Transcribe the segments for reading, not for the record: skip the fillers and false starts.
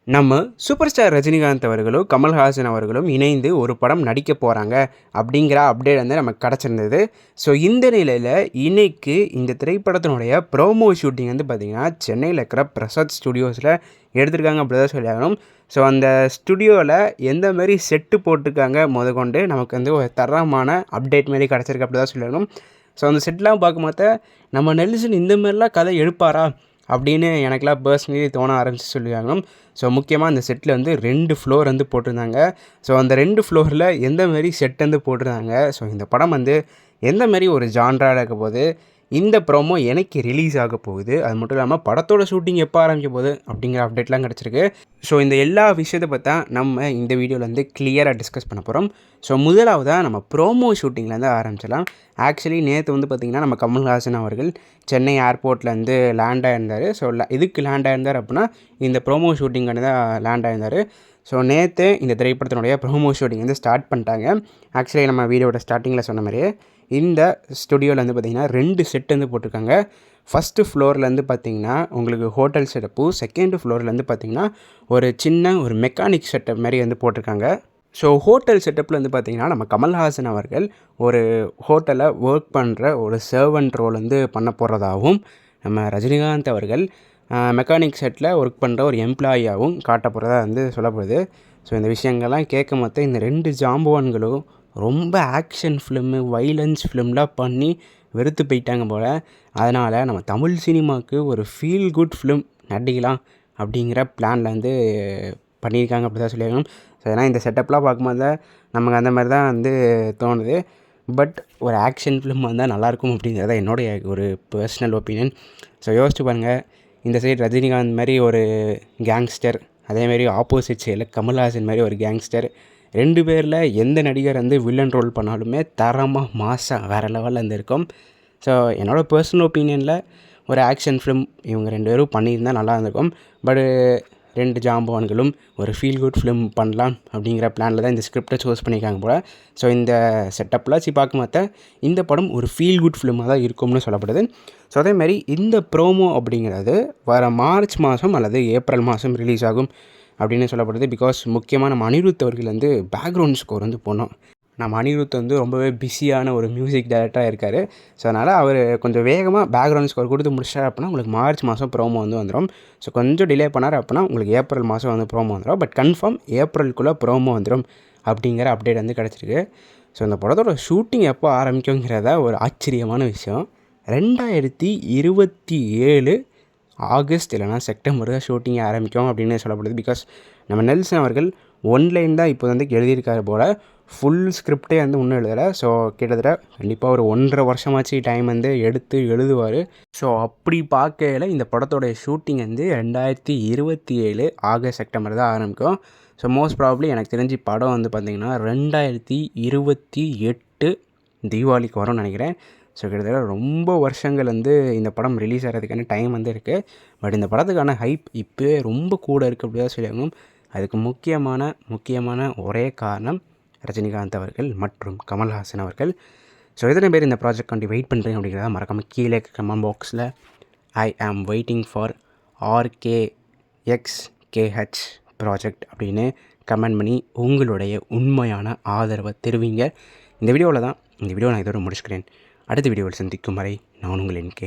நம்ம super star Rajinikanth அவர்களும் கமல்ஹாசன் அவர்களும் இணைந்து ஒரு படம் நடிக்க போகிறாங்க அப்படிங்கிற அப்டேட் வந்து நமக்கு கிடச்சிருந்தது. ஸோ இந்த நிலையில் இன்னைக்கு இந்த திரைப்படத்தினுடைய ப்ரோமோ ஷூட்டிங் வந்து பார்த்திங்கன்னா சென்னையில் இருக்கிற பிரசாத் ஸ்டுடியோஸில் எடுத்திருக்காங்க அப்படி தான் சொல்லியாகணும். ஸோ அந்த ஸ்டுடியோவில் எந்த மாதிரி செட்டு போட்டிருக்காங்க முதற்கொண்டு நமக்கு வந்து ஒரு தரமான அப்டேட் மாரி கிடச்சிருக்கு அப்படி தான் சொல்லியாகணும். ஸோ அந்த செட்லாம் பார்க்கும்போது நம்ம நெல்சன் இந்த மாதிரிலாம் கதை எடுப்பாரா அப்படின்னு எனக்குலாம் பர்சனலி தோண ஆரம்பிச்சு சொல்லியாகணும். ஸோ முக்கியமாக அந்த செட்டில் வந்து 2 ஃப்ளோர் வந்து போட்டிருந்தாங்க. ஸோ அந்த 2 ஃப்ளோரில் எந்த மாரி செட் வந்து போட்டிருந்தாங்க. ஸோ இந்த படம் வந்து எந்த மாரி ஒரு ஜான்ராக இருக்க போகுது, இந்த ப்ரோமோ என்னைக்கு ரிலீஸ் ஆக போகுது, அது மட்டும் இல்லாமல் படத்தோட ஷூட்டிங் எப்போ ஆரம்பிக்க போகுது அப்படிங்கிற அப்டேட்லாம் கிடச்சிருக்கு. ஸோ இந்த எல்லா விஷயத்தை பார்த்தா நம்ம இந்த வீடியோவில் வந்து கிளியராக டிஸ்கஸ் பண்ண போகிறோம். ஸோ முதலாவதாக நம்ம ப்ரோமோ ஷூட்டிங்லேருந்து ஆரம்பிச்சிடலாம். ஆக்சுவலி நேற்று வந்து பார்த்திங்கன்னா நம்ம கமல்ஹாசன் அவர்கள் சென்னை ஏர்போர்ட்லேருந்து லேண்ட் ஆகிருந்தார். ஸோ இதுக்கு லேண்ட் ஆகிருந்தார் அப்படின்னா இந்த ப்ரோமோ ஷூட்டிங்கான தான் லேண்ட் ஆகிருந்தார். ஸோ நேற்று இந்த திரைப்படத்தினுடைய ப்ரோமோ ஷூட்டிங் வந்து ஸ்டார்ட் பண்ணிட்டாங்க. ஆக்சுவலி நம்ம வீடியோட ஸ்டார்டிங்கில் சொன்ன மாதிரியே இந்த ஸ்டுடியோவில் வந்து பார்த்திங்கன்னா 2 செட் வந்து போட்டிருக்காங்க. ஃபஸ்ட்டு ஃப்ளோர்லேருந்து பார்த்திங்கன்னா உங்களுக்கு ஹோட்டல் செட்டப்பு, செகண்ட் ஃப்ளோர்லேருந்து பார்த்திங்கன்னா ஒரு சின்ன ஒரு மெக்கானிக் செட்டப் மாதிரி வந்து போட்டிருக்காங்க. ஸோ ஹோட்டல் செட்டப்பில் வந்து பார்த்திங்கன்னா நம்ம கமல்ஹாசன் அவர்கள் ஒரு ஹோட்டலில் ஒர்க் பண்ணுற ஒரு சர்வன்ட் ரோல் வந்து பண்ண போகிறதாகவும், நம்ம ரஜினிகாந்த் அவர்கள் மெக்கானிக் செட்டில் ஒர்க் பண்ணுற ஒரு எம்ப்ளாயியாகவும் காட்ட போகிறதா வந்து சொல்லப்படுது. ஸோ இந்த விஷயங்கள்லாம் கேட்கும் போது இந்த 2 ஜாம்பவான்களும் ரொம்ப ஆக்ஷன் ஃபிலிமு, வைலன்ஸ் ஃபிலிம்லாம் பண்ணி வெறுத்து போயிட்டாங்க போல். அதனால் நம்ம தமிழ் சினிமாவுக்கு ஒரு ஃபீல் குட் ஃபிலிம் நடிக்கலாம் அப்படிங்கிற பிளானில் வந்து பண்ணியிருக்காங்க அப்படி தான் சொல்லியிருக்கணும். ஸோ ஏன்னா இந்த செட்டப்லாம் பார்க்கும்போது நமக்கு அந்த மாதிரி தான் வந்து தோணுது. பட் ஒரு ஆக்ஷன் ஃபிலிம் வந்தால் நல்லாயிருக்கும் அப்படிங்கிறத என்னுடைய ஒரு பர்சனல் ஒப்பீனியன். ஸோ யோசிச்சு பாருங்கள், இந்த சைடு ரஜினிகாந்த் மாதிரி ஒரு கேங்ஸ்டர், அதேமாரி ஆப்போசிட் சைடில் கமல்ஹாசன் மாதிரி ஒரு கேங்ஸ்டர், 2 பேரில் எந்த நடிகர் வந்து வில்லன் ரோல் பண்ணாலுமே தரமாக மாசாக வேறு லெவலில் இருந்து இருக்கும். ஸோ என்னோடய பர்சனல் ஒப்பீனியனில் ஒரு ஆக்ஷன் ஃபிலிம் இவங்க 2 பேரும் பண்ணியிருந்தால் நல்லா இருந்திருக்கும். பட் 2 ஜாம்பவான்களும் ஒரு ஃபீல் குட் ஃபிலிம் பண்ணலாம் அப்படிங்கிற பிளானில் தான் இந்த ஸ்கிரிப்டை சூஸ் பண்ணியிருக்காங்க போல். ஸோ இந்த செட்டப்லாம் பார்க்கும் பார்த்தா இந்த படம் ஒரு ஃபீல் குட் ஃபிலிமாக தான் இருக்கும்னு சொல்லப்படுது. ஸோ அதேமாதிரி இந்த ப்ரோமோ அப்படிங்கிறது வர மார்ச் மாதம் அல்லது ஏப்ரல் மாதம் ரிலீஸ் ஆகும் அப்படின்னு சொல்லப்படுது. பிகாஸ் முக்கியமாக நம்ம அனிருத் அவர்கள் வந்து பேக்ரவுண்ட் ஸ்கோர் வந்து போனோம். நம்ம அனிருத் வந்து ரொம்பவே பிஸியான ஒரு மியூசிக் டைரக்டராக இருக்கார். ஸோ அதனால் அவர் கொஞ்சம் வேகமாக பேக்ரவுண்ட் ஸ்கோர் கொடுத்து முடிச்சார் அப்படின்னா உங்களுக்கு மார்ச் மாதம் ப்ரோமோ வந்து வந்துடும். ஸோ கொஞ்சம் டிலே பண்ணார் அப்படின்னா உங்களுக்கு ஏப்ரல் மாதம் வந்து ப்ரோமோ வந்துடும். பட் கன்ஃபார்ம் ஏப்ரலுக்குள்ளே ப்ரோமோ வந்துடும் அப்படிங்கிற அப்டேட் வந்து கிடச்சிருக்கு. ஸோ இந்த படத்தோட ஷூட்டிங் எப்போ ஆரம்பிக்குங்கிறத ஒரு ஆச்சரியமான விஷயம். 2027 ஆகஸ்ட் இல்லைனா செப்டம்பர் தான் ஷூட்டிங் ஆரம்பிக்கும் அப்படின்னு சொல்லப்படுது. பிகாஸ் நம்ம நெல்சன் அவர்கள் ஒன்லைன் தான் இப்போ வந்து எழுதியிருக்காரு போல், ஃபுல் ஸ்கிரிப்டே வந்து இன்னும் எழுதலை. ஸோ கிட்டத்தட்ட கண்டிப்பாக ஒரு 1.5 வருஷமாச்சு டைம் வந்து எடுத்து எழுதுவார். ஸோ அப்படி பார்க்கையில் இந்த படத்தோடைய ஷூட்டிங் வந்து 2027 ஆகஸ்ட் செப்டம்பர் தான் ஆரம்பிக்கும். ஸோ மோஸ்ட் ப்ராபப்ளி எனக்கு தெரிஞ்சு படம் வந்து பார்த்திங்கன்னா 2028 தீபாவளிக்கு வரும்னு நினைக்கிறேன். ஸோ கிட்டத்தட்ட ரொம்ப வருஷங்கள் வந்து இந்த படம் ரிலீஸ் ஆகிறதுக்கான டைம் வந்து இருக்குது. பட் இந்த படத்துக்கான ஹைப் இப்போவே ரொம்ப கூட இருக்குது அப்படி தான் சொல்லுவாங்க. அதுக்கு முக்கியமான ஒரே காரணம் ரஜினிகாந்த் அவர்கள் மற்றும் கமல்ஹாசன் அவர்கள். ஸோ எத்தனை பேர் இந்த ப்ராஜெக்ட் கண்டி வெயிட் பண்ணுறீங்க அப்படிங்கிறத மறக்காமல் கீழே கமெண்ட் பாக்ஸில் I am waiting for RKXKH project அப்படின்னு கமெண்ட் பண்ணி உங்களுடைய உண்மையான ஆதரவை தெரிவிங்க. இந்த வீடியோவில் நான் இதோட முடிச்சுக்கிறேன். அடுத்த வீடியோவில் சந்திக்கும் வரை நான் உங்கள் NK.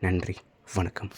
நன்றி, வணக்கம்.